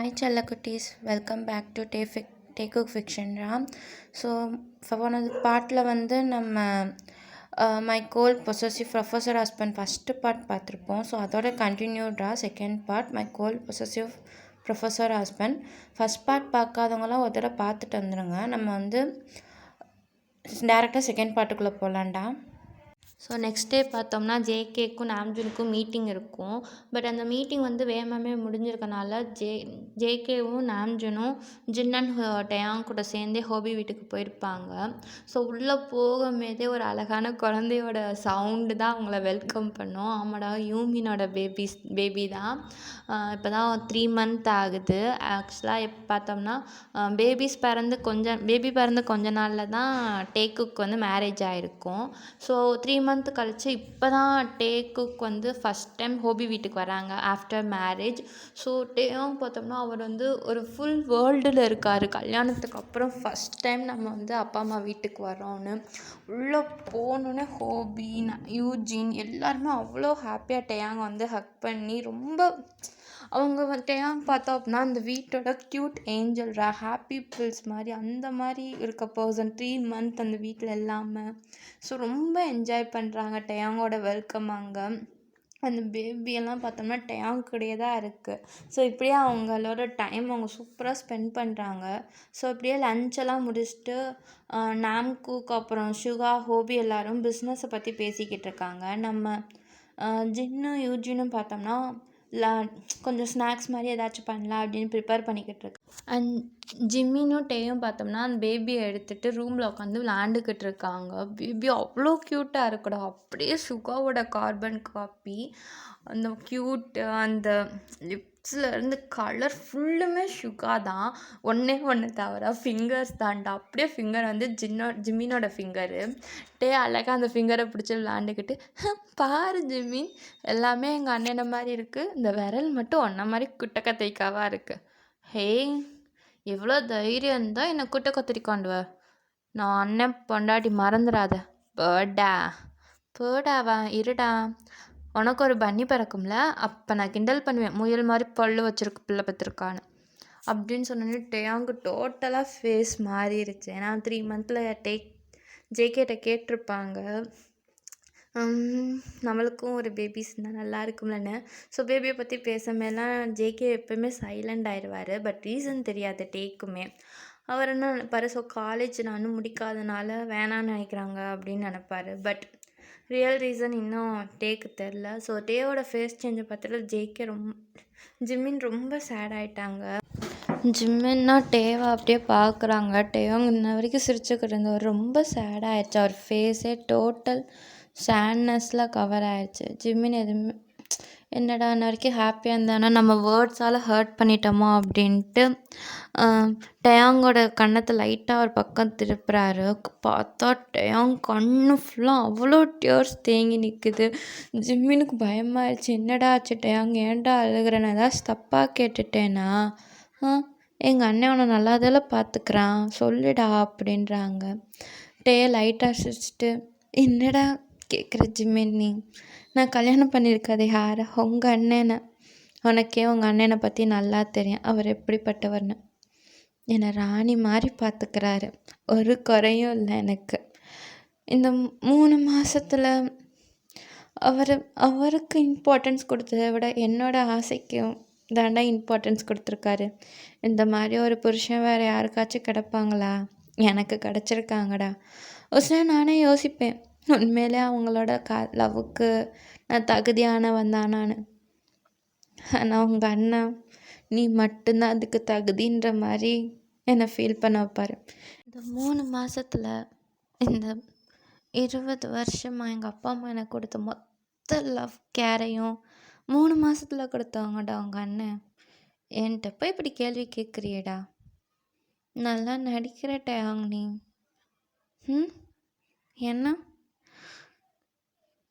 Hi Chella welcome back to டேக்குக் fiction ராம். So போன பாட்டில் வந்து நம்ம my cold possessive professor husband first part பார்த்துருப்போம். ஸோ அதோட கண்டினியூடா second part my cold possessive professor husband. First part பார்க்காதவங்களாம் ஒரு தடவை பார்த்துட்டு வந்துடுங்க. நம்ம வந்து டேரெக்டாக செகண்ட் பார்ட்டுக்குள்ளே போகலான்டா. ஸோ நெக்ஸ்ட் டே பார்த்தோம்னா ஜேகேக்கும் நாம்ஜுனுக்கும் மீட்டிங் இருக்கும். பட் அந்த மீட்டிங் வந்து வேகமாகவே முடிஞ்சிருக்கனால ஜேகேவும் நாம்ஜுனும் ஜின்னன் டயாங் கூட சேர்ந்தே ஹோபி வீட்டுக்கு போயிருப்பாங்க. ஸோ உள்ளே போகும்போதே ஒரு அழகான குழந்தையோட சவுண்டு தான் அவங்கள வெல்கம் பண்ணோம். ஆமாடா, யூமினோட பேபி தான். இப்போ தான் 3 month ஆகுது. ஆக்சுவலாக எப்போ பார்த்தோம்னா பேபி பிறந்து கொஞ்ச நாளில் தான் டேக்குக்கு வந்து மேரேஜ் ஆகிருக்கும். ஸோ 3 month கழிச்சு இப்போ தான் டேக்குக்கு வந்து ஃபஸ்ட் டைம் ஹோபி வீட்டுக்கு வராங்க ஆஃப்டர் மேரேஜ். ஸோ டேவும் பார்த்தோம்னா அவர் வந்து ஒரு ஃபுல் வேர்ல்டில் இருக்கார். கல்யாணத்துக்கு அப்புறம் ஃபஸ்ட் டைம் நம்ம வந்து அப்பா அம்மா வீட்டுக்கு வரோன்னு உள்ளே போனோன்னே ஹோபி யூஜின் எல்லாருமே அவ்வளோ ஹாப்பியாக டேயாங்க வந்து ஹக் பண்ணி ரொம்ப அவங்க டேயாங் பார்த்தோம் அப்படின்னா அந்த வீட்டோட க்யூட் ஏஞ்சல்ரா, ஹாப்பி பில்ஸ் மாதிரி அந்த மாதிரி இருக்க பர்சன். 3 month அந்த வீட்டில் இல்லாமல் ஸோ ரொம்ப என்ஜாய் பண்ணுறாங்க டேயாங்கோட வெல்கம். அங்கே அந்த பேபியெல்லாம் பார்த்தோம்னா டேயாங் கூடயே தான் இருக்குது. ஸோ இப்படியே அவங்களோட டைம் அவங்க சூப்பராக ஸ்பெண்ட் பண்ணுறாங்க. ஸோ இப்படியே லஞ்செல்லாம் முடிச்சுட்டு நாம்குக் அப்புறம் சுகா ஹோபி எல்லோரும் பிஸ்னஸை பற்றி பேசிக்கிட்டு இருக்காங்க. நம்ம ஜின்னும் யூஜினும் பார்த்தோம்னா கொஞ்சம் ஸ்நாக்ஸ் மாதிரி ஏதாச்சும் பண்ணலாம் அப்படின்னு ப்ரிப்பேர் பண்ணிக்கிட்டு இருக்கு. அண்ட் ஜிம்மினும் டேயும் பார்த்தோம்னா அந்த பேபியை எடுத்துகிட்டு ரூமில் உட்காந்து விளாண்டுக்கிட்டு இருக்காங்க. பேபி அவ்வளோ க்யூட்டாக இருக்கடா, அப்படியே சுகாவோட கார்பன் காப்பி. அந்த க்யூட்டு அந்த லிப்ஸில் இருந்து கலர் ஃபுல்லுமே சுகா தான். ஒன்று தவிர ஃபிங்கர்ஸ் தான்டா, அப்படியே ஃபிங்கர் வந்து ஜிம்மினோட ஃபிங்கரு. டே அழகாக அந்த ஃபிங்கரை பிடிச்சி விளாண்டுக்கிட்டு பாரு ஜிம்மின், எல்லாமே எங்கள் அண்ணனை மாதிரி இருக்குது, இந்த விரல் மட்டும் ஒன்றை மாதிரி குட்டை கத்திரிக்காவாக இருக்குது. ஹே, எவ்வளோ தைரியம் இருந்தால் என்னை குட்டை கத்திரிக்காண்டுவ, நான் அண்ணன் பொண்டாட்டி மறந்துடாத. போடாவா இருடா, உனக்கு ஒரு பன்னி பிறக்கும்ல, அப்போ நான் கிண்டல் பண்ணுவேன், முயல் மாதிரி பல்லு வச்சுருக்கு பிள்ளை பத்திருக்கான்னு அப்படின்னு சொன்னோன்னே டேயாங்கு டோட்டலாக ஃபேஸ் மாறிடுச்சு. ஏன்னா 3 month ஜேகேட்ட கேட்டிருப்பாங்க நம்மளுக்கும் ஒரு பேபிஸ் இருந்தால் நல்லா இருக்கும்லன்னு. ஸோ பேபியை பற்றி பேசும்போதெல்லாம் ஜேகே எப்போவுமே சைலண்ட் ஆயிடுவார். பட் ரீசன் தெரியாது டேக்குமே. அவர் என்ன நினைப்பார், ஸோ காலேஜ் நானும் முடிக்காதனால வேணான்னு நினைக்கிறாங்க அப்படின்னு நினப்பார். பட் ரியல் ரீசன் இன்னும் டேக்கு தெரில. ஸோ டேவோட ஃபேஸ் சேஞ்சை பார்த்துட்டு ஜிம்மின் ரொம்ப சேட் ஆகிட்டாங்க. ஜிம்மின்னா டேவை அப்படியே பார்க்குறாங்க. டேவங்க இன்ன வரைக்கும் சிரிச்சுக்கிட்டு இருந்தவர் ரொம்ப சேட் ஆகிடுச்சு. அவர் ஃபேஸே டோட்டல் சேட்னஸில் கவர் ஆகிடுச்சு. ஜிம்மின் எதுவுமே என்னடா இன்ன வரைக்கும் ஹாப்பியாக இருந்தானா நம்ம வேர்ட்ஸால் ஹர்ட் பண்ணிட்டோமோ அப்படின்ட்டு டேயாங்கோட கண்ணத்தை லைட்டாக ஒரு பக்கம் திருப்புறாரு. பார்த்தா டேயாங் கண்ணு ஃபுல்லாக அவ்வளோ டியர்ஸ் தேங்கி நிற்குது. ஜிம்மினுக்கு பயமாகிடுச்சு. என்னடா ஆச்சு டேயாங், ஏன்டா அழுகிறேன்னு ஏதாச்சும் தப்பாக கேட்டுட்டேனா? எங்கள் அண்ணன் அவனை நல்லாதால பார்த்துக்கிறான், சொல்லுடா அப்படின்றாங்க. டே லைட்டாக சிரிச்சிட்டு, என்னடா கேட்குற ஜிம்மின், நீ நான் கல்யாணம் பண்ணியிருக்காது யார், உங்கள் அண்ணனை. உனக்கே உங்கள் அண்ணனை பற்றி நல்லா தெரியும், அவர் எப்படிப்பட்டவர்னு. என்னை ராணி மாதிரி பார்த்துக்கிறாரு, ஒரு குறையும் இல்லை எனக்கு. இந்த 3 மாதத்தில் அவருக்கு இம்பார்ட்டன்ஸ் கொடுத்ததை விட என்னோட ஆசைக்கும் தாண்டா இம்பார்ட்டன்ஸ் கொடுத்துருக்காரு. இந்த மாதிரி ஒரு புருஷன் வேறு யாருக்காச்சும் கிடப்பாங்களா? எனக்கு கிடச்சிருக்காங்கடா. ஒரு சில நானே யோசிப்பேன், உண்மையிலே அவங்களோட லவ்வுக்கு நான் தகுதியானவன் தானான்னு. ஆனால் உங்கள் அண்ணா நீ மட்டும்தான் அதுக்கு தகுதின்ற மாதிரி என்னை ஃபீல் பண்ண வைப்பார். இந்த 3 மாதத்தில் இந்த 20 வருஷமாக எங்கள் அப்பா அம்மா எனக்கு கொடுத்த மொத்த லவ் கேரையும் 3 மாதத்தில் கொடுத்தவங்கடா உங்கள் அண்ணன். என்கிட்ட போய் இப்படி கேள்வி கேட்குறியேடா, நல்லா நடிக்கிற டேயாங் நீ. என்ன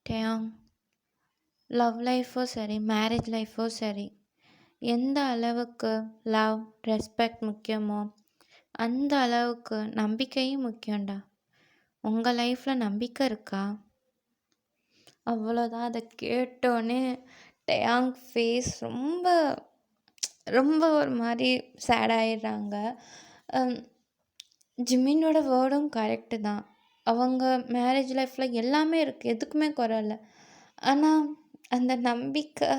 டேயாங், லவ் லைஃபோ சரி மேரேஜ் லைஃபோ சரி, எந்த அளவுக்கு லவ் ரெஸ்பெக்ட் முக்கியமோ அந்த அளவுக்கு நம்பிக்கையும் முக்கியம்டா. உங்கள் லைஃப்பில் நம்பிக்கை இருக்கா? அவ்வளோதான். அதை கேட்டோன்னே டேயாங் ஃபேஸ் ரொம்ப ரொம்ப ஒரு மாதிரி சேட் ஆயிடுறாங்க. ஜிம்மினோட வேர்டும் கரெக்டு தான். அவங்க மேரேஜ் லைஃப்பில் எல்லாமே இருக்குது, எதுக்குமே குறை இல்லை. ஆனால் அந்த நம்பிக்கை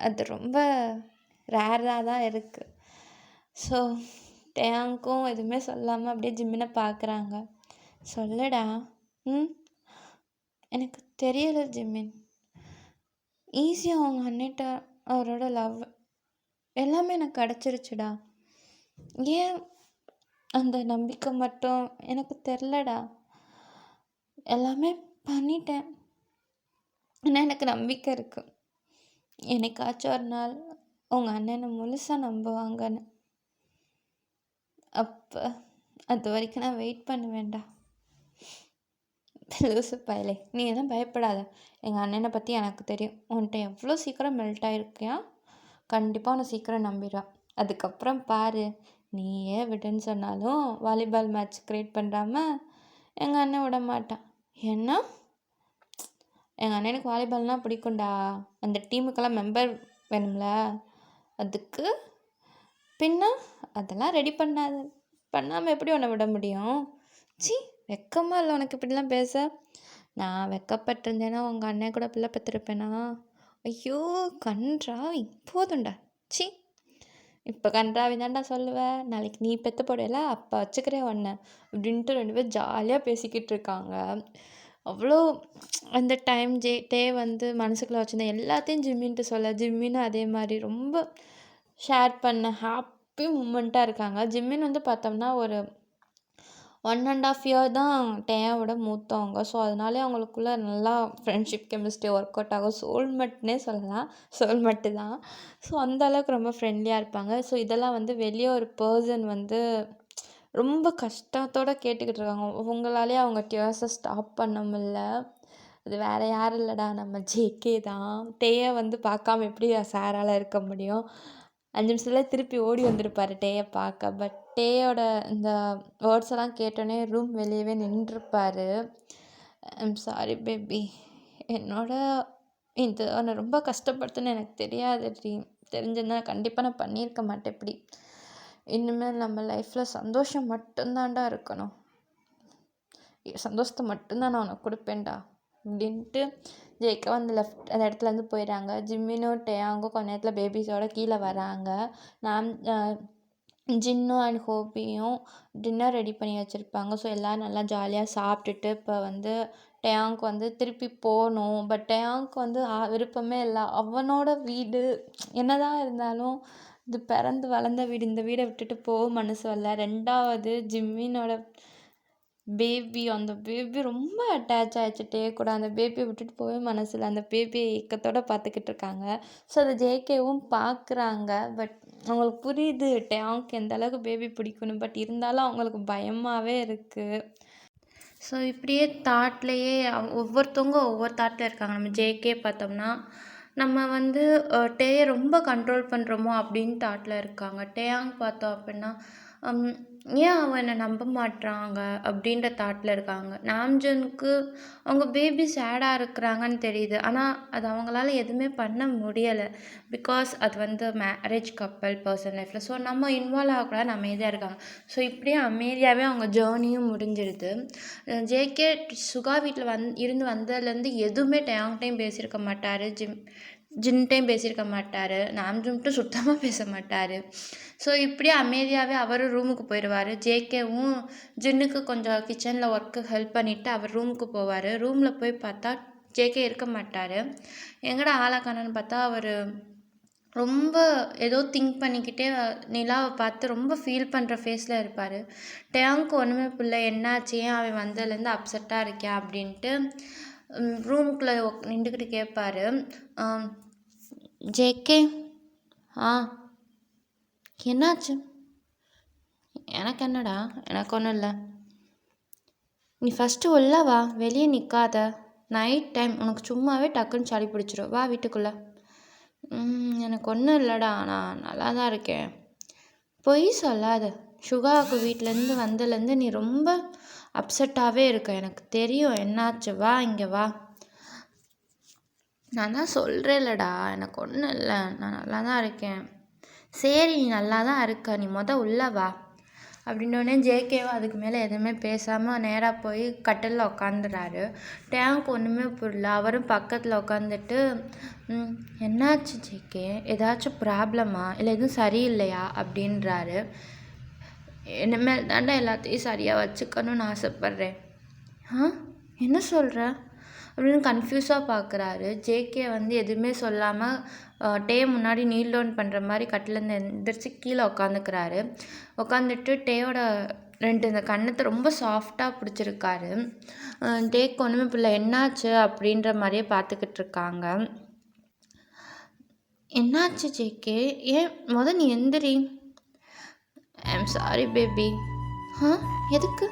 அது ரொம்ப ரேராக தான் இருக்குது. ஸோ டேங்க்கும் எதுவுமே சொல்லாமல் அப்படியே ஜிம்மினை பார்க்குறாங்க. சொல்லுடா. ம் எனக்கு தெரியல ஜிம்மின். ஈஸியாக அவங்க அண்ணிட்ட அவரோட லவ் எல்லாமே எனக்கு கிடச்சிருச்சுடா. ஏன் அந்த நம்பிக்கை மட்டும் எனக்கு தெரிலடா. எல்லாமே பண்ணிட்டேன், ஆனால் எனக்கு நம்பிக்கை இருக்குது. என்னைக்காச்சும் ஒரு நாள் உங்கள் அண்ணனை முழுசாக நம்புவாங்கன்னு. அப்போ அது வரைக்கும் நான் வெயிட் பண்ணுவேன்டா. லூசு பயலே, நீ எதுவும் பயப்படாத. எங்கள் அண்ணனை பற்றி எனக்கு தெரியும். உன்கிட்ட எவ்வளோ சீக்கிரம் மெல்ட் ஆகிருக்கியா, கண்டிப்பாக உன்னை சீக்கிரம் நம்பிடுவான். அதுக்கப்புறம் பாரு, நீயே விடுன்னு சொன்னாலும் வாலிபால் மேட்ச் க்ரியேட் பண்ணாமல் எங்கள் அண்ணன் விட மாட்டான். ஏன்னா எங்கள் அண்ணனுக்கு வாலிபால்னால் பிடிக்கும்டா. அந்த டீமுக்கெல்லாம் மெம்பர் வேணும்ல, அதுக்கு பின்ன அதெல்லாம் ரெடி பண்ணாமல் எப்படி உன்னை விட முடியும்? சி, வெக்கமா இல்லை உனக்கு இப்படிலாம் பேச? நான் வெக்கப்பட்டிருந்தேன்னா உங்கள் அண்ணன் கூட பிள்ளை பெற்றிருப்பேனா? ஐயோ கன்றாவி, போதும்டா. சி, இப்போ கன்றாவி தான்டா சொல்லுவேன். நாளைக்கு நீ பெற்று போடையில அப்போ வச்சுக்கிறேன் ஒன்று அப்படின்ட்டு 2 பேர் ஜாலியாக பேசிக்கிட்டு இருக்காங்க. அவ்வளோ அந்த டைம் டே வந்து மனசுக்குள்ளே வச்சுருந்தேன் எல்லாத்தையும் ஜிம்மின்ட்டு சொல்ல. ஜிம்மின்னு அதே மாதிரி ரொம்ப ஷேர் பண்ண ஹாப்பி மூமெண்ட்டாக இருக்காங்க. ஜிம்மின் வந்து பார்த்தோம்னா ஒரு 1.5 இயர் தான் டேயோட மூத்தவங்க. ஸோ அதனாலே அவங்களுக்குள்ள நல்லா ஃப்ரெண்ட்ஷிப் கெமிஸ்ட்ரி ஒர்க் அவுட் ஆகும். சோல்மெட்னே சொல்லலாம், சோல்மெட்டு தான். ஸோ அந்தளவுக்கு ரொம்ப ஃப்ரெண்ட்லியாக இருப்பாங்க. ஸோ இதெல்லாம் வந்து வெளியே ஒரு பர்சன் வந்து ரொம்ப கஷ்டத்தோடு கேட்டுக்கிட்டு இருக்காங்க. உங்களாலே அவங்க டியர்ஸை ஸ்டாப் பண்ண முடியல. அது வேறு யாரும் இல்லைடா, நம்ம ஜேகே தான். டேயை வந்து பார்க்காம எப்படி சாரால் இருக்க முடியும்? 5 நிமிஷத்துல திருப்பி ஓடி வந்திருப்பார் டேயை பார்க்க. பட் டேயோட இந்த வேர்ட்ஸ் எல்லாம் கேட்டோன்னே ரூம் வெளியவே நின்றுருப்பார். ஐம் சாரி பேபி, என்னோட இது அவனை ரொம்ப கஷ்டப்படுத்துன்னு எனக்கு தெரியாது. தெரிஞ்சிருந்தா கண்டிப்பாக நான் பண்ணியிருக்க மாட்டேன். இப்படி இனிமேல் நம்ம லைஃப்பில் சந்தோஷம் மட்டும்தான்டா இருக்கணும், சந்தோஷத்தை மட்டும்தான் நான் உனக்கு கொடுப்பேன்டா அப்படின்ட்டு ஜேகே வந்து அந்த இடத்துலேருந்து போயிடுறாங்க. ஜிம்மினும் டேயாங்கும் கொஞ்ச நேரத்தில் பேபிஸோட கீழே வராங்க. நான் ஜின்னும் அண்ட் ஹோபியும் டின்னர் ரெடி பண்ணி வச்சுருப்பாங்க. ஸோ எல்லோரும் நல்லா ஜாலியாக சாப்பிட்டுட்டு இப்போ வந்து டேயாங்க்கு வந்து திருப்பி போகணும். பட் டேயாங்க்கு வந்து விருப்பமே இல்லை. அவனோட வீடு என்னதான் இருந்தாலும் இது பிறந்து வளர்ந்த வீடு, இந்த வீடை விட்டுட்டு போக மனசு வரல. 2வது ஜிம்மினோட பேபி, அந்த பேபி ரொம்ப அட்டாச் ஆகிடுச்சு டே கூட. அந்த பேபியை விட்டுட்டு போகவே மனசில், அந்த பேபியை ஏக்கத்தோடு பார்த்துக்கிட்டு இருக்காங்க. ஸோ அதை ஜேகேவும் பார்க்குறாங்க. பட் அவங்களுக்கு புரியுது டேங்க்கு எந்த அளவுக்கு பேபி பிடிக்கணும். பட் இருந்தாலும் அவங்களுக்கு பயமாகவே இருக்குது. ஸோ இப்படியே தாட்லேயே ஒவ்வொருத்தவங்க ஒவ்வொரு தாட்டில் இருக்காங்க. நம்ம ஜேகே பார்த்தோம்னா நம்ம வந்து டேயை ரொம்ப கண்ட்ரோல் பண்ணுறோமோ அப்படின்னு தாட்டில் இருக்காங்க. டேயாங் பார்த்தோம் அப்படின்னா ஏன் அவன் என்னை நம்ப மாட்றாங்க அப்படின்ற தாட்டில் இருக்காங்க. நாம்ஜனுக்கு அவங்க பேபி சேடாக இருக்கிறாங்கன்னு தெரியுது, ஆனால் அது அவங்களால எதுவுமே பண்ண முடியலை. பிகாஸ் அது வந்து மேரேஜ் கப்பல் பர்சன் லைஃப்பில். ஸோ நம்ம இன்வால்வ் ஆகக்கூடாது, அமைதியாக இருக்காங்க. ஸோ இப்படியே அமைதியாகவே அவங்க ஜேர்னியும் முடிஞ்சிடுது. ஜேகே சுகா வீட்டில் இருந்து வந்ததுலேருந்து எதுவுமே டேங்டையும் பேசியிருக்க மாட்டார், ஜின்டையும் பேசியிருக்க மாட்டார், நாம்ஜுன்ட்டும் சுத்தமாக பேச மாட்டார். ஸோ இப்படியே அமைதியாகவே அவர் ரூமுக்கு போயிடுவார். ஜேகேவும் ஜின்னுக்கு கொஞ்சம் கிச்சனில் ஒர்க்கு ஹெல்ப் பண்ணிவிட்டு அவர் ரூமுக்கு போவார். ரூமில் போய் பார்த்தா ஜேகே இருக்க மாட்டார். எங்கடா ஆளாக்கானன்னு பார்த்தா அவர் ரொம்ப ஏதோ திங்க் பண்ணிக்கிட்டே நிலாவை பார்த்து ரொம்ப ஃபீல் பண்ணுற ஃபேஸில் இருப்பார். டேங்க்கு ஒன்றுமே பிள்ளை, என்னாச்சு, ஏன் அவன் வந்ததுலேருந்து அப்செட்டாக இருக்கியா அப்படின்ட்டு ரூமுக்குள்ளே நின்றுக்கிட்டு கேட்பார். ஜேகே, என்னாச்சு? எனக்கு என்னடா, எனக்கு ஒன்றும் இல்லை. நீ ஃபஸ்ட்டு உள்ள வா, வெளியே நிற்காத. நைட் டைம் உனக்கு சும்மாவே டக்குன்னு சளி பிடிச்சிரும், வா வீட்டுக்குள்ளே. எனக்கு ஒன்றும் இல்லைடா, நான் நல்லா தான் இருக்கேன். பொய் சொல்லாத. சுகாவுக்கு வீட்டிலேருந்து வந்ததுலேருந்து நீ ரொம்ப அப்செட்டாகவே இருக்க, எனக்கு தெரியும். என்னாச்சு, வா இங்கே வா. நான் தான் சொல்கிறேன்லடா, எனக்கு ஒன்றும் இல்லை, நான் நல்லா தான் இருக்கேன். சரி, நீ நல்லா தான் இருக்க, நீ உள்ள வா அப்படின்னோடனே ஜேகேவும் அதுக்கு மேலே எதுவுமே பேசாமல் நேராக போய் கட்டிலில் உட்காந்துறாரு. டேங்க் ஒன்றுமே புரியல. அவரும் பக்கத்தில் உட்காந்துட்டு, என்னாச்சு ஜேகே, ஏதாச்சும் ப்ராப்ளமா, இல்லை எதுவும் சரியில்லையா அப்படின்றாரு. இனிமேல் தாண்டா எல்லாத்தையும் சரியாக வச்சுக்கணும்னு ஆசைப்பட்றேன். என்ன சொல்கிற அப்படின்னு கன்ஃபியூஸாக பார்க்குறாரு. ஜேகே எதுவுமே சொல்லாமல் டே முன்னாடி நீல் டவுன் பண்ணுற மாதிரி கட்டிலேருந்து எந்திரிச்சு கீழே உட்காந்துக்கிறாரு. உட்காந்துட்டு டேயோட இந்த கன்னத்தை ரொம்ப சாஃப்டாக பிடிச்சிருக்காரு. டேக்கு ஒன்றுமே பிள்ளை என்னாச்சு அப்படின்ற மாதிரியே பார்த்துக்கிட்டு இருக்காங்க. என்னாச்சு ஜேகே, ஏன் நீ எந்திரி. I'm sorry baby. எதுக்கு?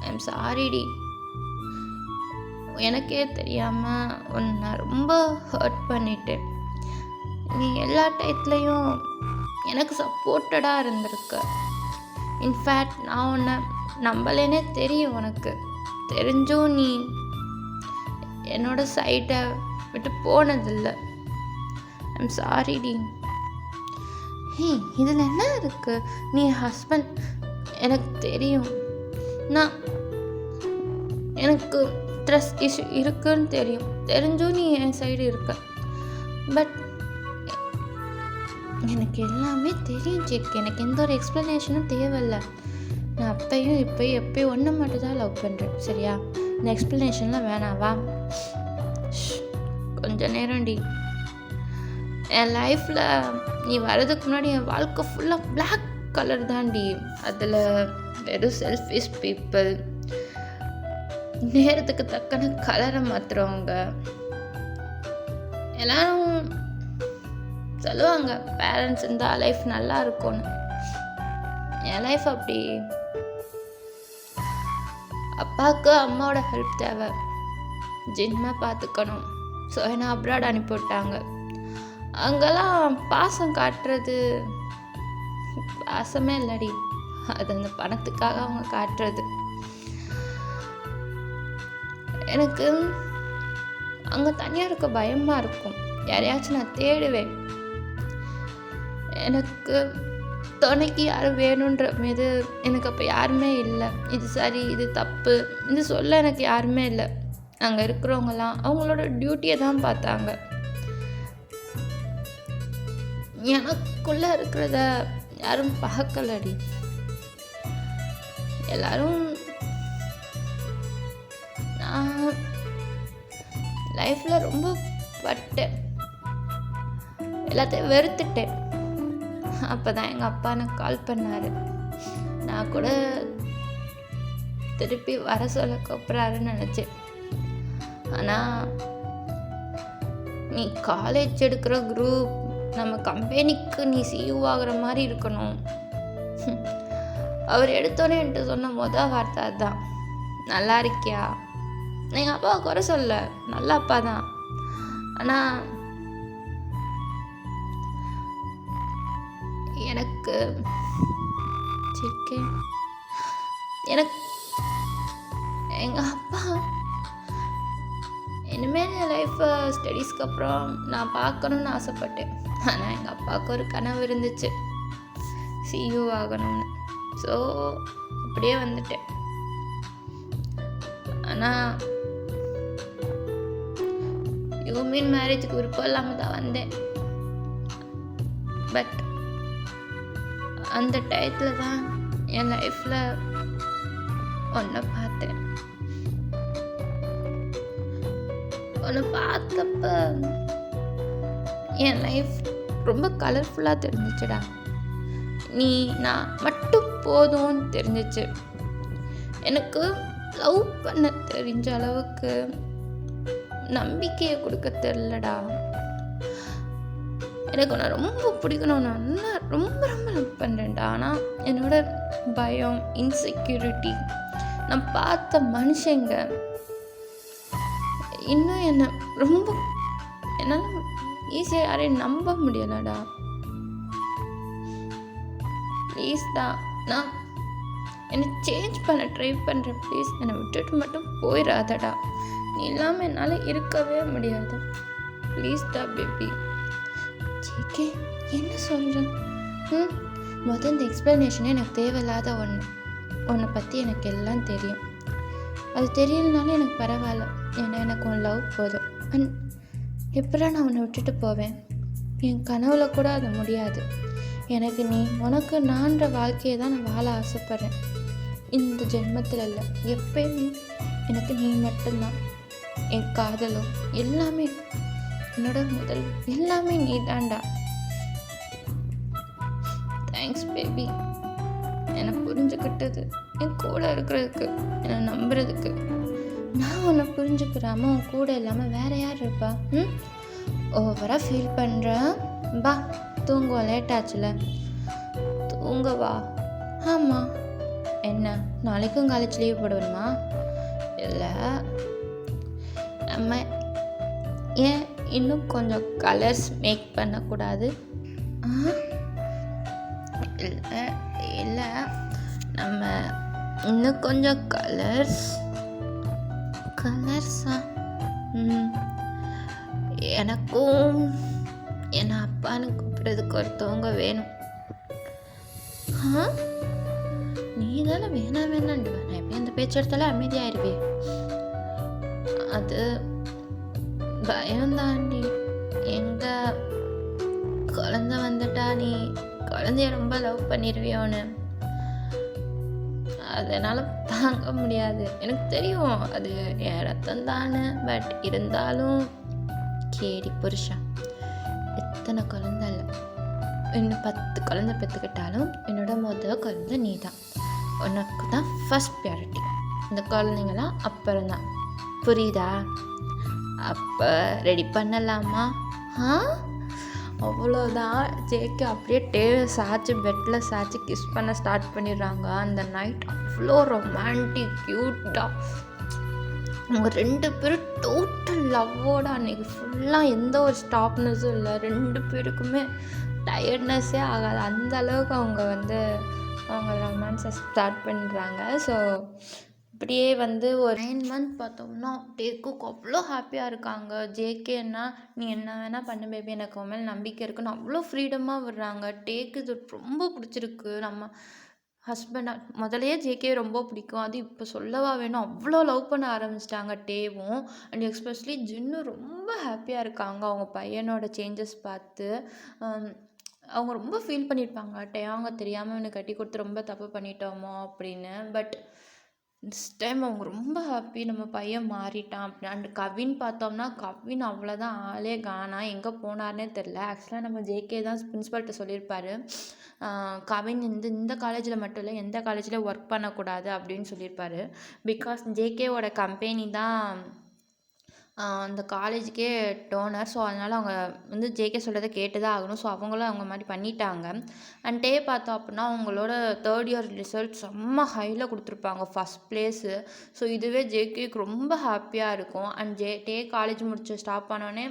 ஐம் சாரிடி, எனக்கே தெரியாமல் உன்னை ரொம்ப ஹர்ட் பண்ணிட்டேன். நீ எல்லா டயத்துலேயும் எனக்கு சப்போர்ட்டடாக இருந்திருக்க. இன்ஃபேக்ட் நான் உன்னை நம்பலேனே தெரியும். உனக்கு தெரிஞ்சும் நீ என்னோட சைட்டை விட்டு போனதில்லை. ஐம் சாரிடி. இதில் என்ன இருக்குது? நீ ஹஸ்பண்ட், எனக்கு தெரியும். எனக்கு ட்ரஸ்ட் இஷ்யூ இருக்குன்னு தெரியும். தெரிஞ்சும் நீ என் சைடு இருக்க. பட் எனக்கு எல்லாமே தெரியும் ஜேக். எனக்கு எந்த ஒரு எக்ஸ்ப்ளனேஷனும் தேவையில்லை. நான் அப்பையும் எப்பயும் ஒன்று மட்டும் தான் லவ் பண்ணுறேன். சரியா? இந்த எக்ஸ்ப்ளனேஷன்லாம் வேணாவா? கொஞ்ச நேரம்டி. என் லைஃப்பில் நீ வர்றதுக்கு முன்னாடி என் வாழ்க்கை ஃபுல்லாக பிளாக் கலர் தான்டி. அதில் வெறும் செல்ஃபிஷ் பீப்புள், நேரத்துக்கு தக்கன கலரை மாற்றுறவங்க எல்லாரும் சொல்லுவாங்க பேரண்ட்ஸ் இருந்தால் லைஃப் நல்லா இருக்கும்னு. என் லைஃப் அப்படி. அப்பாவுக்கு அம்மாவோட ஹெல்ப் தேவை, ஜின்மாக பார்த்துக்கணும். ஸோ என்னை அப்ராட் அனுப்பிவிட்டாங்க. அங்கெல்லாம் பாசம் காட்டுறது பாசமே இல்லடி, அது அந்த பணத்துக்காக அவங்க காட்டுறது. எனக்கு அங்கே தனியாக இருக்க பயமாக இருக்கும். யாரையாச்சும் நான் தேடுவேன். எனக்கு துணைக்கு யாரும் வேணுன்ற மீது எனக்கு அப்போ யாருமே இல்லை. இது சரி, இது தப்பு, இது சொல்ல எனக்கு யாருமே இல்லை. அங்கே இருக்கிறவங்கலாம் அவங்களோட டியூட்டியை தான் பார்த்தாங்க. எனக்குள்ளே இருக்கிறத யாரும் பார்க்கலடி. எல்லாரும் நான் லைஃப்பில் ரொம்ப பட்டேன், எல்லாத்தையும் வெறுத்துட்டேன். அப்போ தான் எங்கள் அப்பா எனக்கு கால் பண்ணார். நான் கூட திருப்பி வர சொல்ல கூப்பிட்றாருன்னு நினச்சேன். ஆனால் நீ காலேஜ் எடுக்கிற குரூப், நம்ம கம்பெனிக்கு நீ சிஇஓ ஆகிற மாதிரி இருக்கணும். அவர் எடுத்தோன்னே என்கிட்ட சொன்ன வார்த்தை அதுதான். நல்லா இருக்கியா? எங்கள் அப்பாவை குறை சொல்ல, நல்ல அப்பா தான். ஆனால் எனக்கு எங்கள் அப்பா இனிமேல் என் லைஃப்பை ஸ்டடீஸ்க்கு அப்புறம் நான் பார்க்கணுன்னு ஆசைப்பட்டேன். ஆனால் எங்கள் அப்பாவுக்கு ஒரு கனவு இருந்துச்சு, சிஇஓ ஆகணும்னு. ஸோ அப்படியே வந்துட்டேன். ஆனால் யூமின் மேரேஜுக்கு விருப்பம் இல்லாமல் தான் வந்தேன். பட் அந்த டயத்தில் தான் என் லைஃப்பில் ஒன்றை பார்த்தேன். ஒன்று பார்த்தப்ப என் லைஃப் ரொம்ப கலர்ஃபுல்லாக தெரிஞ்சிச்சுடா. நான் மட்டும் போதும்னு தெரிஞ்சிச்சு. எனக்கு லவ் பண்ண தெரிஞ்ச அளவுக்கு நம்பிக்கையை கொடுக்க தெரிலடா. எனக்கு உன்னை ரொம்ப பிடிக்கணும், நான் ரொம்ப ரொம்ப லவ் பண்ணுறேன்டா. ஆனால் என்னோட பயம், இன்செக்யூரிட்டி, நான் பார்த்த மனுஷங்க இன்னும் என்னை ரொம்ப என்னால் ஈஸியாக யாரையும் நம்ப முடியலடா. ப்ளீஸ் தான், நான் என்னை சேஞ்ச் பண்ண ட்ரை பண்ணுறேன். ப்ளீஸ் என்னை விட்டுட்டு மட்டும் போயிடாதடா. நீ இல்லாமல் என்னால் இருக்கவே முடியாது. ப்ளீஸ்டா பேபி. ஜேகே, என்ன சொல்கிறேன்? முதல் இந்த எக்ஸ்ப்ளனேஷனே எனக்கு தேவையில்லாத ஒன்று. உன்னை பற்றி எனக்கு எல்லாம் தெரியும். அது தெரியலனாலும் எனக்கு பரவாயில்ல. ஏன்னா எனக்கு உன் லவ் போதும். அண்ட் எப்படா நான் உன்னை விட்டுட்டு போவேன்? என் கனவுல கூட அது முடியாது. எனக்கு நீ, உனக்கு நான்ற வாழ்க்கையை தான் நான் வாழ ஆசைப்பட்றேன். இந்த ஜென்மத்தில் இல்லை, எப்பயுமே எனக்கு நீ மட்டும்தான். என் காதலும் எல்லாமே, என்னோட முதல் எல்லாமே நீ தான்டா. Thanks baby. என்னை புரிஞ்சுக்கிட்டது, என் கூட இருக்கிறதுக்கு, என்னை நம்புறதுக்கு. நான் உன்னை புரிஞ்சுக்கிறாம உன் கூட இல்லாமல் வேற யார் இருப்பா? ஓவராக ஃபீல் பண்ணுறேன். பா தூங்குவோம், லேட் ஆச்சுல. தூங்கவா? ஆமாம். என்ன நாளைக்கும் காலேஜ் லீவ் போடுவேணுமா? இல்லை, நம்ம ஏன் இன்னும் கொஞ்சம் கலர்ஸ் மேக் பண்ணக்கூடாது? இல்லை இல்லை, நம்ம இன்னும் கொஞ்சம் கலர்ஸா? எனக்கும் என்னை அப்பான்னு கூப்பிட்றதுக்கு ஒருத்தவங்க வேணும். நீ தானே வேணாண்டு. நான் எப்படி அந்த பேச்சு எடுத்தாலும் அமைதியாயிருவேன். அது பயம்தாண்டி. எங்க குழந்தை வந்துட்டா நீ குழந்தைய ரொம்ப லவ் பண்ணிடுவியோன்னு. அதனால் தாங்க முடியாது. எனக்கு தெரியும் அது என் ரத்தம் தானே. பட் இருந்தாலும் கேடி புருஷா, எத்தனை குழந்தை இல்லை, இன்னும் 10 குழந்தை பெற்றுக்கிட்டாலும் என்னோட முதல் குழந்தை நீ தான். உனக்கு தான் ஃபஸ்ட் ப்ரியாரிட்டி. இந்த குழந்தைங்களாம் அப்புறம்தான். புரியுதா? அப்போ ரெடி பண்ணலாமா? அவ்வளோதான். ஜேகே அப்படியே சாய்ச்சி பெட்டில் சாய்ச்சி கிஸ் பண்ண ஸ்டார்ட் பண்ணிடுறாங்க. அந்த நைட் அவ்வளோ ரொமான்டிக் க்யூட்டாக. அவங்க 2 பேரும் டோட்டல் லவ்வோட அன்றைக்கி ஃபுல்லாக எந்த ஒரு ஸ்டாப்னஸும் இல்லை. 2 பேருக்குமே டயர்ட்னஸ்ஸே ஆகாது. அந்த அளவுக்கு அவங்க ரொமான்ஸை ஸ்டார்ட் பண்ணுறாங்க. ஸோ இப்படியே ஒரு 9 மந்த் பார்த்தோம்னா டேக்குக்கு அவ்வளோ ஹாப்பியாக இருக்காங்க. ஜேகேன்னா நீ என்ன வேணால் பண்ணு பேபி, எனக்கு உன் மேலே நம்பிக்கை இருக்குன்னு அவ்வளோ ஃப்ரீடமாக விடுறாங்க. டேக்கு இது ரொம்ப பிடிச்சிருக்கு. நம்ம ஹஸ்பண்டாக முதலையே ஜேகே ரொம்ப பிடிக்கும். அது இப்போ சொல்லவா வேணும், அவ்வளோ லவ் பண்ண ஆரம்பிச்சிட்டாங்க டேவும். அண்ட் எஸ்பெஷலி ஜின்னும் ரொம்ப ஹாப்பியாக இருக்காங்க அவங்க பையனோட சேஞ்சஸ் பார்த்து. அவங்க ரொம்ப ஃபீல் பண்ணியிருப்பாங்க, டேவாங்க தெரியாமல் எனக்கு கட்டி கொடுத்து ரொம்ப தப்பு பண்ணிட்டோமோ அப்படின்னு. பட் திஸ் டைம் அவங்க ரொம்ப ஹாப்பி, நம்ம பையன் மாறிட்டான் அப்படின்னு. அண்ட் கவின் பார்த்தோம்னா, கவின் அவ்வளோதான், ஆளே காணா, எங்கே போனார்னே தெரில. ஆக்சுவலாக நம்ம ஜேகே தான் பிரின்ஸிபல்கிட்ட சொல்லியிருப்பாரு, கவின் இந்த காலேஜில் மட்டும் இல்லை எந்த காலேஜில் ஒர்க் பண்ணக்கூடாது அப்படின்னு சொல்லியிருப்பாரு. பிகாஸ் ஜேகேவோட கம்பெனி தான் அந்த காலேஜுக்கே டோனர். ஸோ அதனால் அவங்க ஜேகே சொல்கிறத கேட்டு தான் ஆகணும். ஸோ அவங்களும் அவங்க மாதிரி பண்ணிட்டாங்க. அண்ட் டே பார்த்தோம் அப்படின்னா அவங்களோட 3rd இயர் ரிசல்ட் செம்ம ஹையில் கொடுத்துருப்பாங்க, ஃபஸ்ட் ப்ளேஸு. ஸோ இதுவே ஜேகேக்கு ரொம்ப ஹாப்பியாக இருக்கும். அண்ட் டே காலேஜ் முடிச்சு ஸ்டாப் பண்ணோடனே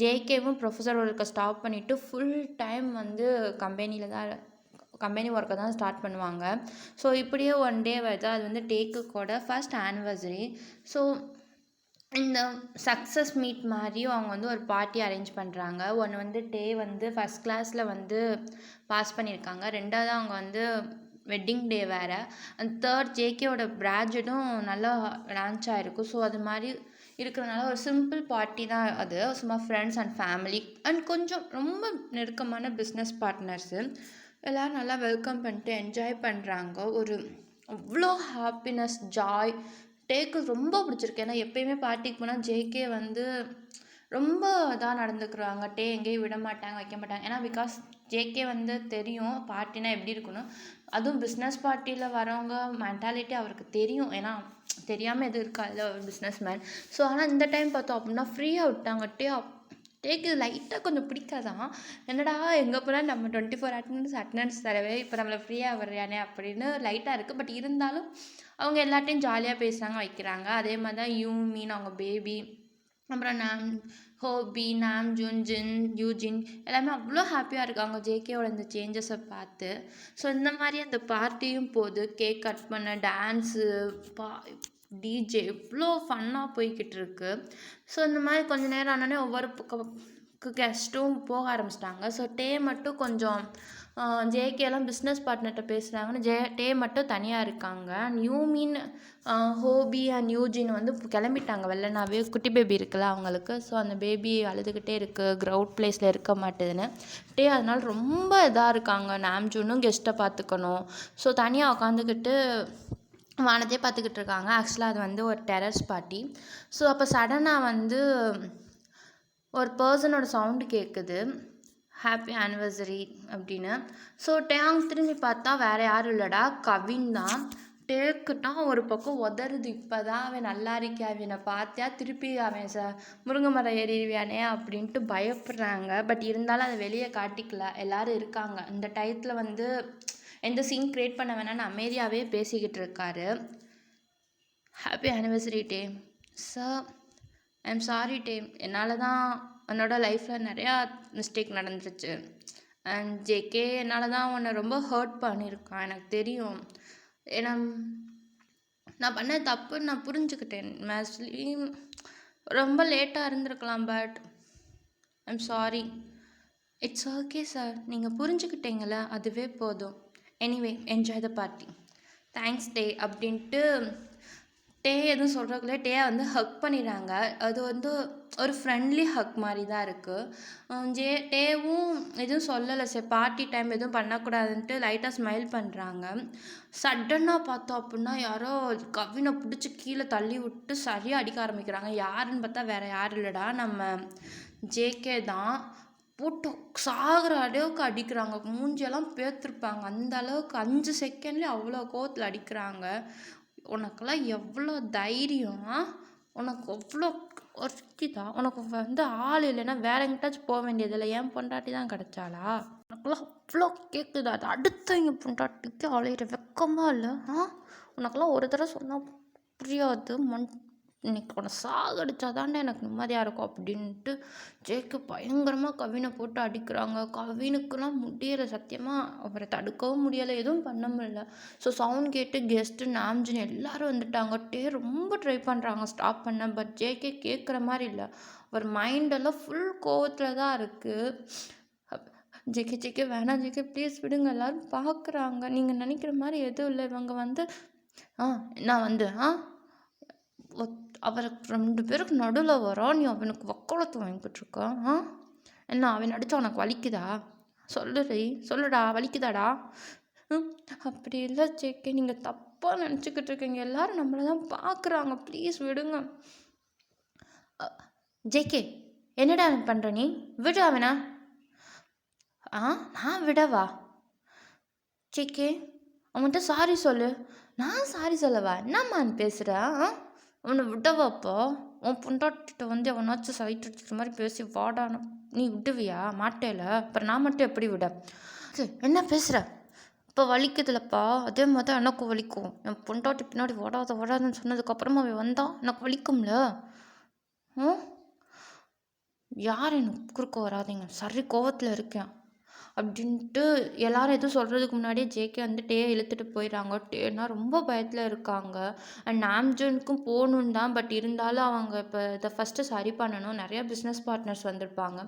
ஜேகேவும் ப்ரொஃபஸர் ஒர்க்கை ஸ்டாப் பண்ணிவிட்டு ஃபுல் டைம் கம்பெனி ஒர்க்கை தான் ஸ்டார்ட் பண்ணுவாங்க. ஸோ இப்படியே ஒன் டே வருது, அது டேக்குக்கோட ஃபர்ஸ்ட் ஆனிவர்சரி. ஸோ இந்த சக்ஸஸ் மீட் மாதிரியும் அவங்க ஒரு பார்ட்டி அரேஞ்ச் பண்ணுறாங்க. ஒன்று டே ஃபஸ்ட் கிளாஸில் பாஸ் பண்ணியிருக்காங்க. 2வது அவங்க வெட்டிங் டே வேறு. அண்ட் 3rd ஜேகேவோட கிராஜுவேட்டும் நல்லா லான்ச் ஆகிருக்கும். ஸோ அது மாதிரி இருக்கிறதுனால ஒரு சிம்பிள் பார்ட்டி தான் அது. சும்மா ஃப்ரெண்ட்ஸ் அண்ட் ஃபேமிலி அண்ட் கொஞ்சம் ரொம்ப நெருக்கமான பிஸ்னஸ் பார்ட்னர்ஸு எல்லோரும் நல்லா வெல்கம் பண்ணிட்டு என்ஜாய் பண்ணுறாங்க. அவ்வளோ ஹாப்பினஸ், ஜாய். டேக்கு ரொம்ப பிடிச்சிருக்கு. ஏன்னா எப்போயுமே பார்ட்டிக்கு போனால் ஜேகே ரொம்ப இதாக நடந்துக்கிறாங்க. டே எங்கேயும் விட மாட்டாங்க, வைக்க மாட்டாங்க. ஏன்னா பிகாஸ் ஜேகே தெரியும் பார்ட்டினா எப்படி இருக்கணும். அதுவும் பிஸ்னஸ் பார்ட்டியில் வரவங்க மென்டாலிட்டி அவருக்கு தெரியும். ஏன்னா தெரியாமல் எதுவும் இருக்காதுல்ல ஒரு பிஸ்னஸ் மேன். ஸோ ஆனால் இந்த டைம் பார்த்தோம் அப்படின்னா ஃப்ரீயாக விட்டாங்க. டேக்கு லைட்டாக கொஞ்சம் பிடிக்காதான். என்னடா எங்கே போனால் நம்ம 24 அட்டண்டன்ஸ் தரவே இப்போ நம்மளை ஃப்ரீயாக வர்றியானே அப்படின்னு லைட்டாக இருக்குது. பட் இருந்தாலும் அவங்க எல்லாத்தையும் ஜாலியாக பேசுகிறாங்க, வைக்கிறாங்க. அதே மாதிரி தான் யூமின், அவங்க பேபி, அப்புறம் ஹோபி, நாம்ஜூன், யூஜின் எல்லாமே அவ்வளோ ஹாப்பியாக இருக்காங்க ஜேகேவோட இந்த சேஞ்சஸை பார்த்து. ஸோ இந்த மாதிரி அந்த பார்ட்டியும் போது கேக் கட் பண்ண, டான்ஸு, டிஜே இவ்வளோ ஃபன்னாக போய்கிட்டு இருக்கு. ஸோ இந்த மாதிரி கொஞ்ச நேரம் ஆனோடனே ஒவ்வொரு பக்கம் கெஸ்ட்டும் போக ஆரம்பிச்சிட்டாங்க. ஸோ டே மட்டும் கொஞ்சம் ஜேகேலாம் பிஸ்னஸ் பார்ட்னர்கிட்ட பேசுகிறாங்கன்னு டே மட்டும் தனியாக இருக்காங்க. யூமின் ஹோபி அண்ட் யூஜின் வந்து கிளம்பிட்டாங்க வெள்ளனாவே. குட்டி பேபி இருக்குல்ல அவங்களுக்கு. ஸோ அந்த பேபி அழுதுகிட்டே இருக்குது, க்ரௌட் பிளேஸில் இருக்க மாட்டேதுன்னு. டே அதனால ரொம்ப இதாக இருக்காங்க. நாம்ஜூனும் கெஸ்ட்டை பார்த்துக்கணும். ஸோ தனியாக உட்காந்துக்கிட்டு வானத்தையே பார்த்துக்கிட்டு இருக்காங்க. ஆக்சுவலாக அது வந்து ஒரு டெரஸ் பார்ட்டி. ஸோ அப்போ சடனாக வந்து ஒரு பர்சனோட சவுண்டு கேட்குது, ஹாப்பி ஆனிவர்சரி அப்படின்னு. ஸோ டேங் திரும்பி பார்த்தா வேறு யாரும் இல்லைடா, கவின் தான். டேக்குனா ஒரு பக்கம் உதறுது. இப்போ தான் அவன் நல்லா இருக்கே, அவனை பார்த்தியா திருப்பி அவன் முருங்கை மரம் ஏறிடுவியானே அப்படின்ட்டு பயப்படுறாங்க. பட் இருந்தாலும் அதை வெளியே காட்டிக்கல. எல்லோரும் இருக்காங்க. இந்த டயத்தில் வந்து எந்த சீன் க்ரியேட் பண்ண வேணான்னு அமைதியாகவே பேசிக்கிட்டு இருக்காரு. Happy anniversary day sir, I'm sorry டே, என்னால் தான் என்னோட லைஃப்பில் நிறையா மிஸ்டேக் நடந்துருச்சு. அண்ட் ஜேகே என்னால் தான் உன்னை ரொம்ப ஹர்ட் பண்ணியிருக்கான், எனக்கு தெரியும். ஏன்னா நான் பண்ண தப்பு நான் புரிஞ்சுக்கிட்டேன். மேக்ஸ்லி ரொம்ப லேட்டாக இருந்திருக்கலாம், but I'm sorry. It's okay sir, நீங்கள் புரிஞ்சுக்கிட்டீங்களே அதுவே போதும். Anyway enjoy the party. Thanks டே அப்படின்ட்டு டே எதுவும் சொல்கிறக்குள்ளே டே வந்து ஹக் பண்ணிடுறாங்க. அது வந்து ஒரு ஃப்ரெண்ட்லி ஹக் மாதிரி தான் இருக்குது. டேவும் எதுவும் சொல்லலை, சரி பார்ட்டி டைம் எதுவும் பண்ணக்கூடாதுன்ட்டு லைட்டாக ஸ்மைல் பண்ணுறாங்க. சடனாக பார்த்தோம் அப்படின்னா யாரோ கவினை பிடிச்சி கீழே தள்ளி விட்டு சரியாக அடிக்க ஆரம்பிக்கிறாங்க. யாருன்னு பார்த்தா வேறு யாரும் இல்லைடா, நம்ம ஜேகே தான். போட்டு சாகிற அளவுக்கு அடிக்கிறாங்க. மூஞ்சியெல்லாம் பேர்த்துருப்பாங்க. அந்த அளவுக்கு 5 செகண்ட்லேயே அவ்வளோ கோவத்தில் அடிக்கிறாங்க. உனக்கெல்லாம் எவ்வளோ தைரியம், உனக்கு அவ்வளோ ஒருத்திதா, உனக்கு வந்து ஆள் இல்லைன்னா வேற எங்கிட்டாச்சும் போக வேண்டியதில்லை, ஏன் பொண்டாட்டி தான் கிடச்சாளா? உனக்கெல்லாம் அவ்வளோ கேட்குது, அது அடுத்தவங்க பொண்டாட்டிக்கு அலையிற வெக்கமாக இல்லை? உனக்கெல்லாம் ஒரு தடவை சொன்னால் புரியாது, இன்னைக்கு உன்னை சாகடிச்சாதாண்டா எனக்கு நிம்மதியாக இருக்கும் அப்படின்ட்டு ஜேக்கு பயங்கரமாக கவினை போட்டு அடிக்கிறாங்க. கவினுக்குலாம் முடியலை, சத்தியமாக அவரை தடுக்கவும் முடியலை, எதுவும் பண்ண முடியல. ஸோ சவுண்ட் கேட்டு கெஸ்ட்டு நாம்ஜின் எல்லோரும் வந்துட்டாங்க. ரொம்ப ட்ரை பண்ணுறாங்க ஸ்டாப் பண்ண, பட் ஜேகே கேட்குற மாதிரி இல்லை. அவர் மைண்டெல்லாம் ஃபுல் கோவத்தில் தான் இருக்குது. ஜேகே வேணாம் ஜேகே ப்ளீஸ் விடுங்க, எல்லோரும் பார்க்குறாங்க, நீங்கள் நினைக்கிற மாதிரி எதுவும் இல்லை. இவங்க வந்து நான் வந்து அவருக்கு 2 பேருக்கு நடுவில் வரோம், நீ அவனுக்கு வக்கோலத்தை வாங்கிட்டுருக்க. என்ன அவன் அடித்தா உனக்கு வலிக்குதா? சொல்லுடா வலிக்குதாடா? அப்படி இல்லை ஜேகே, நீங்கள் தப்பாக நினச்சிக்கிட்டு இருக்கீங்க, எல்லோரும் நம்மளை தான் பார்க்குறாங்க, ப்ளீஸ் விடுங்க. ஜேகே என்னடா பண்ணுற நீ? விடு அவனா. நான் விடவா? ஜேகே அவன்கிட்ட சாரி சொல்லு. நான் சாரி சொல்லவா? என்னம்மான்னு பேசுகிறா? அவனை விடவாப்பா? உன் பொண்டாட்டிட்ட வந்து அவனாச்சும் சைட் அடிச்சுக்கிற மாதிரி பேசி வாடான நீ விடுவியா? மாட்டேல, அப்புறம் நான் மட்டும் எப்படி விட? என்ன பேசுகிற? இப்போ வலிக்குதுலப்பா, அதே மாதிரி தான் எனக்கும் வலிக்கும். என் பொண்டாட்டி பின்னாடி வடாதுன்னு சொன்னதுக்கப்புறமா அவன் வந்தான் எனக்கு வலிக்கும்ல. யார் எனக்கு குறுக்க வராதிங்க, சரி கோவத்தில் இருக்கேன் அப்படின்ட்டு எல்லாரும் எதுவும் சொல்கிறதுக்கு முன்னாடியே ஜேகே வந்து டே இழுத்துட்டு போயிடறாங்க. டேனா ரொம்ப பயத்தில் இருக்காங்க. அண்ட் நாம்ஜூனுக்கும் போகணுன்னு தான், பட் இருந்தாலும் அவங்க இப்போ இதை ஃபஸ்ட்டு சரி பண்ணணும். நிறையா பிஸ்னஸ் பார்ட்னர்ஸ் வந்திருப்பாங்க.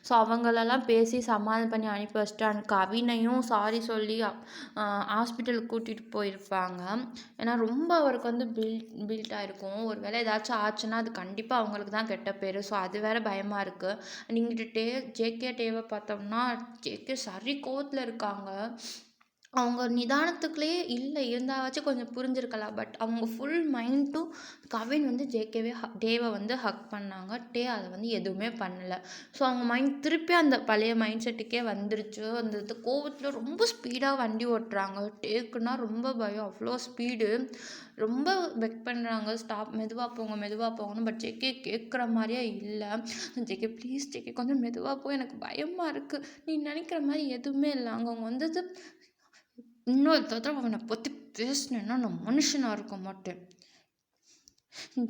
ஸோ அவங்களெல்லாம் பேசி சமாதானம் பண்ணி அனுப்பி வச்சுட்டு அண்ட் கவினையும் சாரி சொல்லி ஹாஸ்பிட்டலுக்கு கூட்டிகிட்டு போயிருப்பாங்க. ஏன்னா ரொம்ப அவருக்கு வந்து பில்ட் ஆகிருக்கும். ஒரு வேளை ஏதாச்சும் ஆச்சுன்னா அது கண்டிப்பாக அவங்களுக்கு தான் கெட்ட பேர். ஸோ அது வேறு பயமாக இருக்குது. அண்ட் இங்கிட்டு ஜேகே டேவை பார்த்தோம்னா ஜேகே சரி கோவத்தில் இருக்காங்க. அவங்க நிதானத்துக்குள்ளேயே இல்லை, இருந்தாச்சும் கொஞ்சம் புரிஞ்சிருக்கலாம். பட் அவங்க ஃபுல் மைண்டும் கவின் வந்து டேவை வந்து ஹக் பண்ணாங்க. டே அதை வந்து எதுவுமே பண்ணலை. ஸோ அவங்க மைண்ட் திருப்பி அந்த பழைய மைண்ட் செட்டுக்கே வந்துருச்சு. அந்த கோவத்தில் ரொம்ப ஸ்பீடாக வண்டி ஓட்டுறாங்க. டேக்குன்னா ரொம்ப பயம், அவ்வளோ ஸ்பீடு, ரொம்ப பெக் பண்ணுறாங்க, ஸ்டாப் மெதுவாக போங்கன்னு. பட் ஜேகே கேட்குற மாதிரியே இல்லை. ஜேகே ப்ளீஸ் ஜேகே கொஞ்சம் மெதுவாக போ, எனக்கு பயமாக இருக்குது, நீ நினைக்கிற மாதிரி எதுவுமே இல்லை. அவங்க வந்தது இன்னொரு தடவை அவனை பற்றி பேசினேன்னா நான் மனுஷனாக இருக்க மாட்டேன்.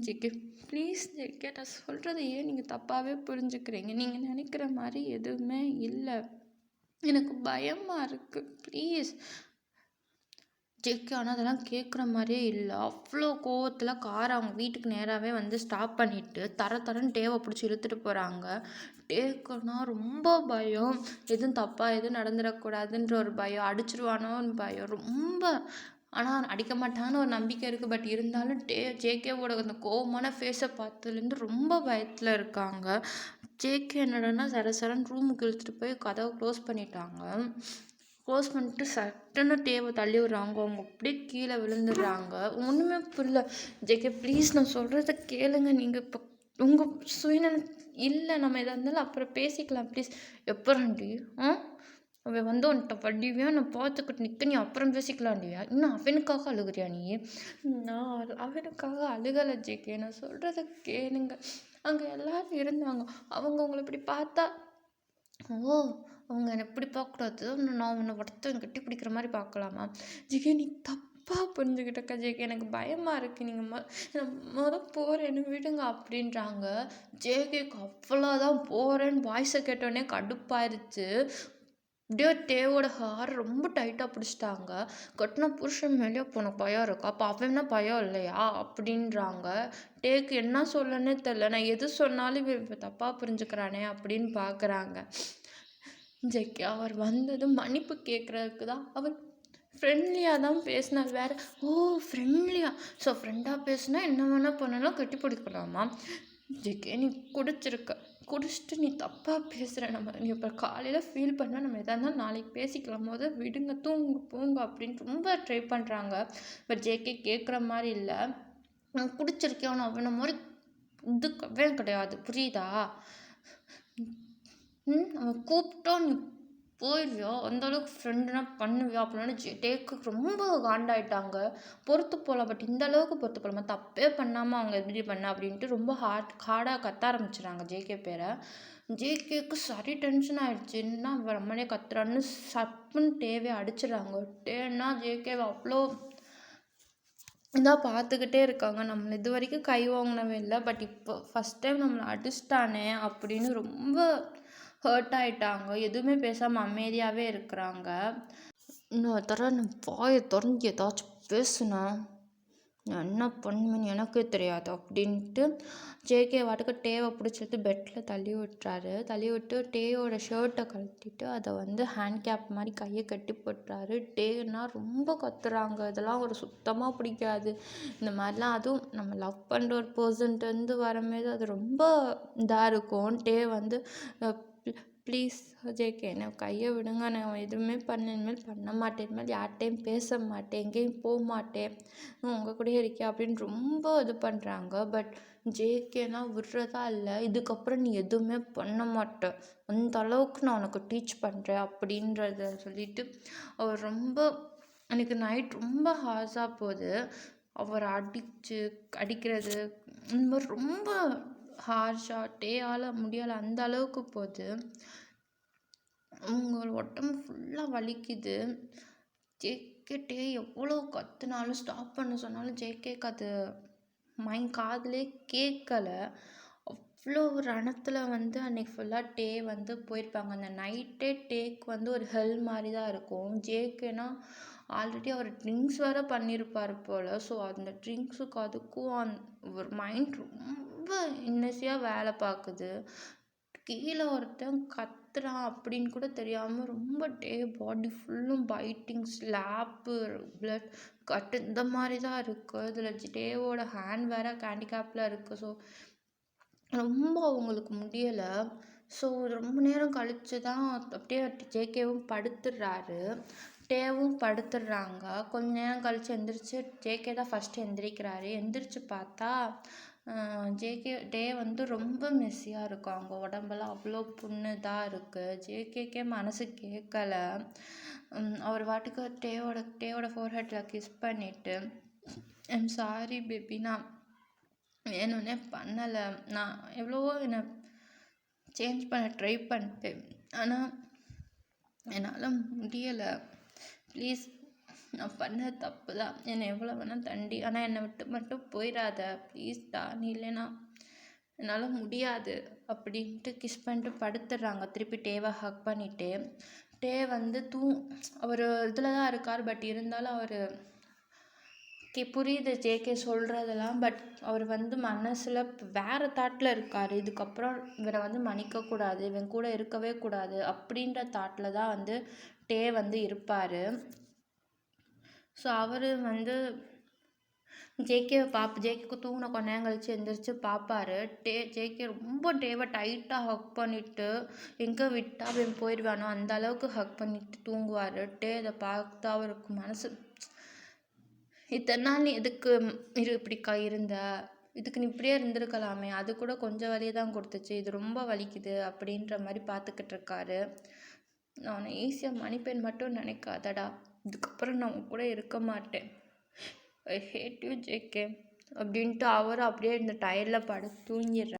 ஜேகே ப்ளீஸ் ஜேகே, நான் சொல்கிறத ஏன் நீங்கள் தப்பாகவே புரிஞ்சுக்கிறீங்க? நீங்கள் நினைக்கிற மாதிரி எதுவுமே இல்லை, எனக்கு பயமாக இருக்குது, ப்ளீஸ். ஜேகே ஆனா அதெல்லாம் கேட்குற மாரியே இல்ல. அவ்ளோ கோவத்துல கார அவங்க வீட்டுக்கு நேராவே வந்து ஸ்டாப் பண்ணிட்டு, தர தரன்னு டேவ புடிச்சு இழுத்துட்டு போறாங்க. டேக்குன்னா ரொம்ப பயம். எதுவும் தப்பா எதுவும் நடந்துறக்கூடாதுன்ற ஒரு பயம். அடிச்சுருவானோன்னு பயம். ரொம்ப ஆனா அடிக்க மாட்டாங்கன்னு ஒரு நம்பிக்கை இருக்கு. பட் இருந்தாலும் ஜேகேவோட அந்த கோவமான ஃபேஸ பார்த்ததுலேருந்து ரொம்ப பயத்துல இருக்காங்க. ஜேகே என்னடான்னா சரசரன்னு ரூமுக்கு இழுத்துட்டு போய் கதவ க்ளோஸ் பண்ணிட்டாங்க. க்ளோஸ் பண்ணிட்டு சட்டுன்னு டேவ தள்ளி விடுறாங்க. அவங்க அப்படியே கீழ விழுந்துடுறாங்க. ஒண்ணுமே புரியல. ஜேகே ப்ளீஸ் நான் சொல்றத கேளுங்க. நீங்க இப்போ உங்க சுயநலம் இல்ல. நம்ம எதா இருந்தாலும் அப்புறம் பேசிக்கலாம் ப்ளீஸ். எப்பறாண்டி? அவன் வந்து உன்ட்ட வடிவியா நான் பார்த்துக்கிட்டு நிக்க, நீ அப்புறம் பேசிக்கலாண்டியா? இன்னும் அவனுக்காக அழுகுறியா நீ? நான் அவனுக்காக அழுகல ஜேகே. நான் சொல்றத கேளுங்க. அங்க எல்லாரும் இருந்தாங்க. அவங்க உங்கள இப்படி பார்த்தா, ஓ! அவங்க என்ன இப்படி பார்க்கக்கூடாது. நான் உன்ன ஒருத்தன் கட்டி பிடிக்கிற மாரி பார்க்கலாமா? ஜிகே நீ தப்பா புரிஞ்சுக்கிட்டக்கா ஜேகே. எனக்கு பயமா இருக்கு. நீங்க நான் போறேன் என்ன விடுங்க அப்படின்றாங்க. ஜேகேக்கு அவ்வளோதான் போறேன்னு வாய்ஸ கேட்டோனே கடுப்பாயிருச்சு. அப்படியே டேவோட ஹேர் ரொம்ப டைட்டா பிடிச்சிட்டாங்க. கட்டின புருஷன் மேலயே அப்போ உனக்கு பயம் இருக்கா? அப்போ அவன் என்ன பயம் இல்லையா? அப்படின்றாங்க. டேக்கு என்ன சொல்லன்னே தெரியல. நான் எது சொன்னாலும் இவன் இப்ப தப்பா புரிஞ்சுக்கிறானே அப்படின்னு பார்க்குறாங்க. ஜெக்கி அவர் வந்ததும் மன்னிப்பு கேட்குறதுக்கு தான் அவர் ஃப்ரெண்ட்லியாக தான் பேசினார். வேற ஓ ஃப்ரெண்ட்லியா? ஸோ ஃப்ரெண்டாக பேசுனா என்ன வேணால் பண்ணலாம், கட்டி பிடிக்கலாமா? ஜெக்கே நீ குடிச்சிட்டு நீ தப்பாக பேசுகிற. நீ இப்போ காலையில் ஃபீல் பண்ணால் நம்ம எதாக இருந்தாலும் நாளைக்கு பேசிக்கலாம். போது விடுங்க தூங்கு போங்க அப்படின்னு ரொம்ப ட்ரை பண்ணுறாங்க. பட் ஜேகே கேட்குற மாதிரி இல்லை. நான் குடிச்சிருக்கேன் அவனை மாதிரி இதுக்கவே கிடையாது, புரியுதா? அவன் கூப்பிட்டா நீ போயிடுவியா? அந்தளவுக்கு ஃப்ரெண்டுனா பண்ணுவியா? அப்படின்னு டேக்கு ரொம்ப காண்டாயிட்டாங்க. பொறுத்து போகலாம். பட் இந்த அளவுக்கு பொறுத்து போகலாமா? தப்பே பண்ணாமல் அவங்க எப்படி பண்ண அப்படின்ட்டு ரொம்ப ஹார்டாக கத்த ஆரம்பிச்சிடுறாங்க ஜேகே பேரை. ஜேகேக்கு சரி டென்ஷன் ஆயிடுச்சு. என்ன அவன் நம்மளே கத்துறான்னு சப்புன்னு டேவே அடிச்சிடுறாங்க. டேன்னா ஜேகேவை அவ்வளோ இதாக பார்த்துக்கிட்டே இருக்காங்க. நம்மளை இது வரைக்கும் கை வாங்கினவே இல்லை. பட் இப்போ ஃபஸ்ட் டைம் நம்மளை அடிச்சிட்டானே அப்படின்னு ரொம்ப ஹர்ட் ஆயிட்டாங்க. எதுவுமே பேசாமல் அமைதியாகவே இருக்கிறாங்க. இன்னொரு தடவை நான் வாயை திறந்து ஏதாச்சும் பேசுனா நான் என்ன பண்ணுவேன்னு எனக்கே தெரியாது அப்படின்ட்டு ஜேகே வாட்டுக்கு டேவை பிடிச்சிட்டு பெட்டில் தள்ளி விட்டுறாரு. தள்ளி விட்டு டேயோட ஷர்ட்டை கழட்டிட்டு அதை வந்து ஹேண்ட் கேப் மாதிரி கையை கட்டி போட்டுறாரு. டேன்னா ரொம்ப கத்துறாங்க. இதெல்லாம் ஒரு சுத்தமாக பிடிக்காது. இந்த மாதிரிலாம் அதுவும் நம்ம லவ் பண்ணுற ஒரு பர்சன்ட்டு வரமாரி அது ரொம்ப இதாக இருக்கும். டே வந்து ப்ளீஸ் ஜேகே என்னை கையை விடுங்க, நான் எதுவுமே இனிமேல் பண்ண மாட்டேன், இனிமேல் யார்கிட்டையும் பேச மாட்டேன், எங்கேயும் போக மாட்டேன், உங்கள் கூடயே இருக்கேன் அப்படின்னு ரொம்ப இது பண்ணுறாங்க. பட் ஜேகேனா விடுறதா இல்லை. இதுக்கப்புறம் நீ எதுவுமே பண்ண மாட்டேன், அந்த அளவுக்கு நான் உனக்கு டீச் பண்ணுறேன் அப்படின்றத சொல்லிட்டு அவர் ரொம்ப எனக்கு நைட் ரொம்ப ஹார்ஸாக போகுது. அவர் அடிக்கிறது இந்த மாதிரி ரொம்ப ஹார்ஷாக டேயால் முடியலை அந்த அளவுக்கு போகுது. உங்கள் உடம்பு ஃபுல்லாக வலிக்குது. ஜேகே எவ்வளோ கற்றுனாலும் ஸ்டாப் பண்ண சொன்னாலும் ஜேகேக்கு அது காதிலே கேட்கல. அவ்வளோ ரணத்தில் வந்து அன்றைக்கி ஃபுல்லாக டே வந்து போயிருப்பாங்க. அந்த நைட்டே டேக்கு வந்து ஒரு ஹெல் மாதிரி தான் இருக்கும். ஜேகேனா ஆல்ரெடி அவர் ட்ரிங்க்ஸ் வேறு பண்ணியிருப்பார் போல். ஸோ அந்த ட்ரிங்க்ஸுக்கு அதுக்கும் ஒரு மைண்ட் ரொம்ப இன்னஸியாக வேலை பார்க்குது. கீழே ஒருத்தன் கத்துறான் அப்படின்னு கூட தெரியாமல் ரொம்ப பாடி ஃபுல்லும் பைட்டிங், ஸ்லாப்பு, பிளட் கட்டு இந்த மாதிரி தான் இருக்குது. இதில் டேவோட ஹேண்ட் வேறு ஹேண்டிகேப்பில் இருக்குது. ஸோ ரொம்ப அவங்களுக்கு முடியலை. ஸோ ரொம்ப நேரம் கழித்து தான் அப்படியே ஜேகேவும் படுத்துடுறாரு. டேவும் படுத்துடுறாங்க. கொஞ்ச நேரம் கழித்து எந்திரிச்சு ஜேகே தான் ஃபஸ்ட்டு எந்திரிக்கிறாரு. எந்திரிச்சு பார்த்தா டே வந்து ரொம்ப மெஸ்ஸியாக இருக்கும். அவங்க உடம்பெல்லாம் அவ்வளோ புண்ணு தான் இருக்குது. ஜேகேக்கே மனசு கேட்கல. அவர் வாட்டுக்கு டேவோட ஃபோர்ஹெட்டில் கிஸ் பண்ணிவிட்டு, ஐம் சாரி பேபி, நான் வேணும்னே பண்ணலை, நான் எவ்வளவோ என்னை சேஞ்ச் பண்ண ட்ரை பண்ணிட்டேன், ஆனால் என்னால் முடியலை, ப்ளீஸ் நான் பண்ண தப்பு தான், என்னை எவ்வளோ வேணால் தண்டி, ஆனால் என்னை விட்டு மட்டும் போயிடாத ப்ளீஸ்டா, நீ இல்லைனா என்னால் முடியாது அப்படின்ட்டு கிஸ் பண்ணிட்டு படுத்துடுறாங்க. திருப்பி டேவை ஹக் பண்ணிவிட்டு டே வந்து அவர் இதில் தான் இருக்கார். பட் இருந்தாலும் அவர் புரியுது ஜேகே சொல்கிறதெல்லாம். பட் அவர் வந்து மனசில் வேறு தாட்டில் இருக்கார். இதுக்கப்புறம் இவரை வந்து மன்னிக்கக்கூடாது, இவன் கூட இருக்கவே கூடாது அப்படின்ற தாட்டில் தான் வந்து டே வந்து இருப்பார். ஸோ அவர் வந்து ஜேகேக்கு தூங்கின கொஞ்ச நேரம் கழிச்சு எந்திரிச்சு பார்ப்பாரு. ஜேகே ரொம்ப டேவை டைட்டாக ஹக் பண்ணிவிட்டு எங்கே விட்டா அவன் போயிடுவானோ அந்த அளவுக்கு ஹக் பண்ணிட்டு தூங்குவார். டே இதை பார்த்தா அவருக்கு மனசு, இத்தனை நாள் நீ எதுக்கு இப்படி இருந்த, இதுக்கு நீ இப்படியே இருந்திருக்கலாமே, அது கூட கொஞ்சம் வலியை தான் கொடுத்துச்சு, இது ரொம்ப வலிக்குது அப்படின்ற மாதிரி பார்த்துக்கிட்டு இருக்காரு. நான் ஈஸியாக மன்னிப்பேன் மட்டும் நினைக்காதடா, இதுக்கப்புறம் நான் உன் கூட இருக்க மாட்டேன், ஐ ஹேட் யூ ஜேகே அப்படின்ட்டு அவர் அப்படியே இந்த டயரில் படுத்து தூங்கிடுறார்.